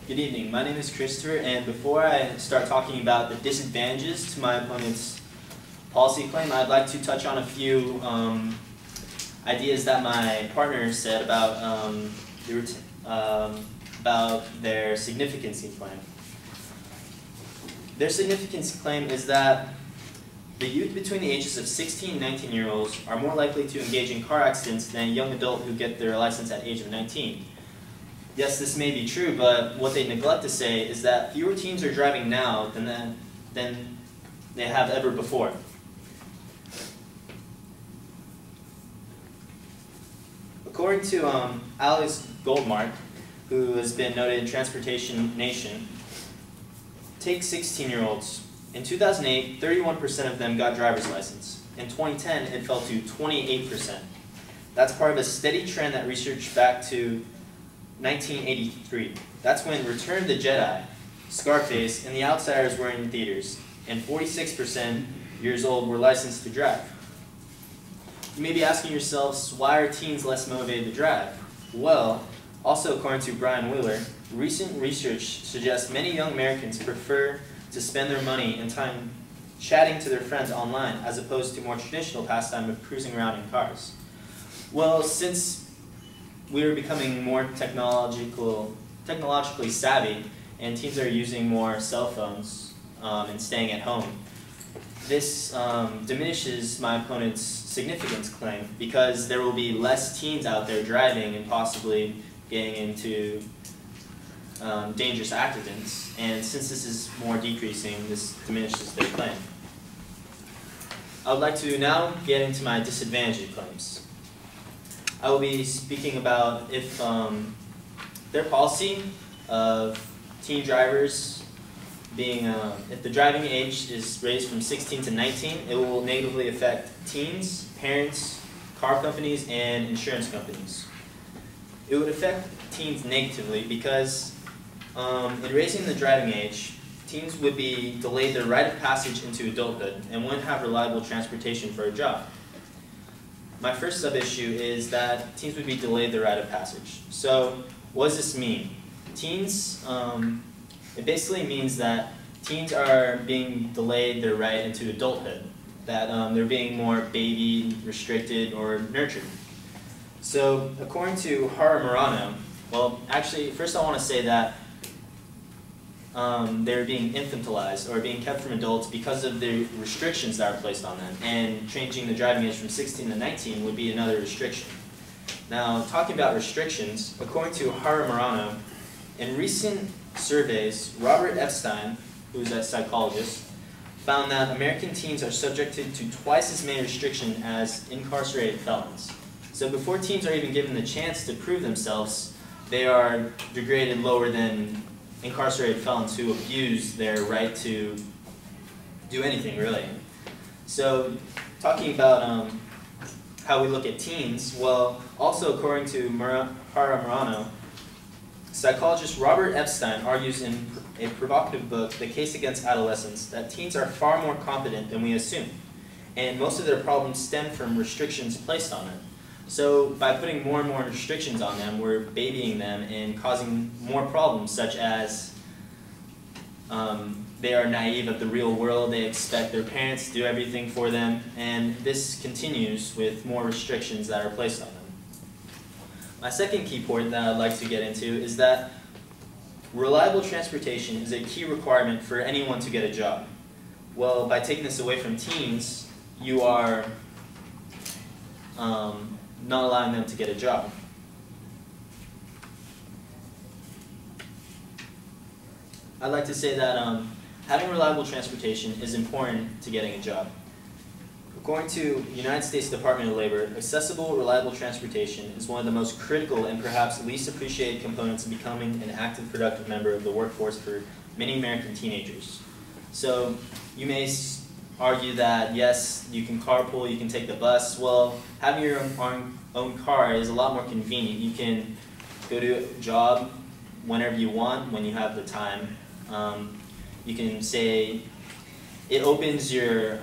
Good evening. My name is Christopher, and before I start talking about the disadvantages to my opponent's policy claim, I'd like to touch on a few ideas that my partner said about their significance claim. Their significance claim is that the youth between the ages of 16 and 19-year-olds are more likely to engage in car accidents than a young adult who get their license at the age of 19. Yes, this may be true, but what they neglect to say is that fewer teens are driving now than they have ever before. According to Alex Goldmark, who has been noted in Transportation Nation, take 16-year-olds. In 2008, 31% of them got driver's license. In 2010, it fell to 28%. That's part of a steady trend that researched back to 1983. That's when Return of the Jedi, Scarface, and The Outsiders were in theaters, and 46% years old were licensed to drive. You may be asking yourselves, why are teens less motivated to drive? Well, also according to Brian Wheeler, recent research suggests many young Americans prefer to spend their money and time chatting to their friends online as opposed to more traditional pastime of cruising around in cars. Well, since we are becoming more technologically savvy, and teens are using more cell phones and staying at home, this diminishes my opponent's significance claim because there will be less teens out there driving and possibly getting into dangerous accidents, and since this is more decreasing, this diminishes their claim. I would like to now get into my disadvantage claims. I will be speaking about if their policy of teen drivers being, if the driving age is raised from 16 to 19, it will negatively affect teens, parents, car companies, and insurance companies. It would affect teens negatively because in raising the driving age, teens would be delayed their rite of passage into adulthood and wouldn't have reliable transportation for a job. My first sub-issue is that teens would be delayed their rite of passage. So what does this mean? Teens, it basically means that teens are being delayed their right into adulthood, that they're being more babied, restricted, or nurtured. So according to Haru Murano, well, actually, first I want to say that they're being infantilized or being kept from adults because of the restrictions that are placed on them, and changing the driving age from 16 to 19 would be another restriction. Now, talking about restrictions, according to Haru Murano, in recent surveys, Robert Epstein, who's a psychologist, found that American teens are subjected to twice as many restrictions as incarcerated felons. So before teens are even given the chance to prove themselves, they are degraded lower than incarcerated felons who abuse their right to do anything, really. So, talking about how we look at teens, well, also according to Haru Murano, psychologist Robert Epstein argues in a provocative book, The Case Against Adolescence, that teens are far more competent than we assume, and most of their problems stem from restrictions placed on them. So by putting more and more restrictions on them, we're babying them and causing more problems, such as they are naive of the real world, they expect their parents to do everything for them, and this continues with more restrictions that are placed on them. My second key point that I'd like to get into is that reliable transportation is a key requirement for anyone to get a job. Well, by taking this away from teens, you are not allowing them to get a job. I'd like to say that having reliable transportation is important to getting a job. According to the United States Department of Labor, accessible, reliable transportation is one of the most critical and perhaps least appreciated components of becoming an active, productive member of the workforce for many American teenagers. So you may argue that, yes, you can carpool, you can take the bus. Well, having your own car is a lot more convenient. You can go to a job whenever you want, when you have the time. You can say, it opens your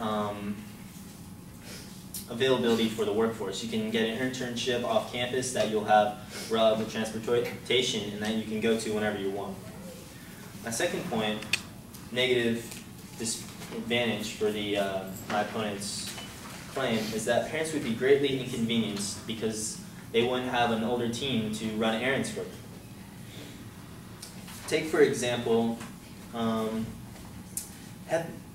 availability for the workforce. You can get an internship off campus that you'll have reliable transportation and that you can go to whenever you want. My second point, negative disadvantage for my opponent's claim, is that parents would be greatly inconvenienced because they wouldn't have an older team to run errands for them. Take, for example,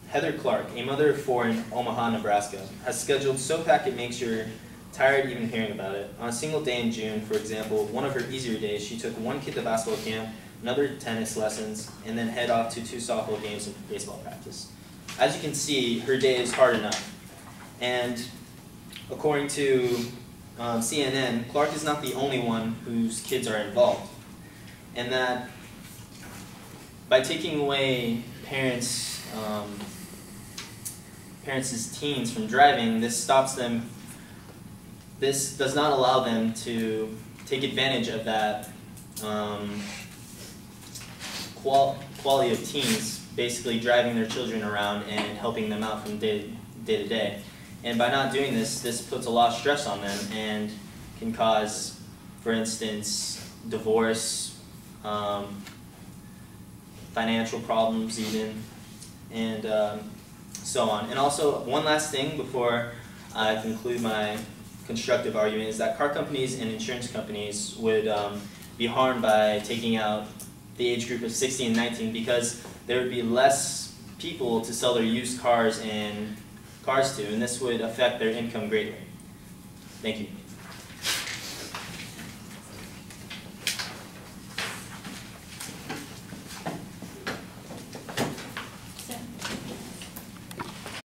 Heather Clark, a mother of 4 in Omaha, Nebraska, has scheduled so packed it makes you tired even hearing about it. On a single day in June, for example, one of her easier days, she took one kid to basketball camp, another tennis lessons, and then head off to 2 softball games and baseball practice. As you can see, her day is hard enough. And according to CNN, Clark is not the only one whose kids are involved. And that by taking away parents' teens from driving, this stops them. This does not allow them to take advantage of that quality of teens basically driving their children around and helping them out from day to day. And by not doing this, this puts a lot of stress on them and can cause, for instance, divorce, financial problems even, and so on. And also, one last thing before I conclude my constructive argument is that car companies and insurance companies would be harmed by taking out the age group of 16 and 19 because there would be less people to sell their used cars and cars to, and this would affect their income greatly. Thank you.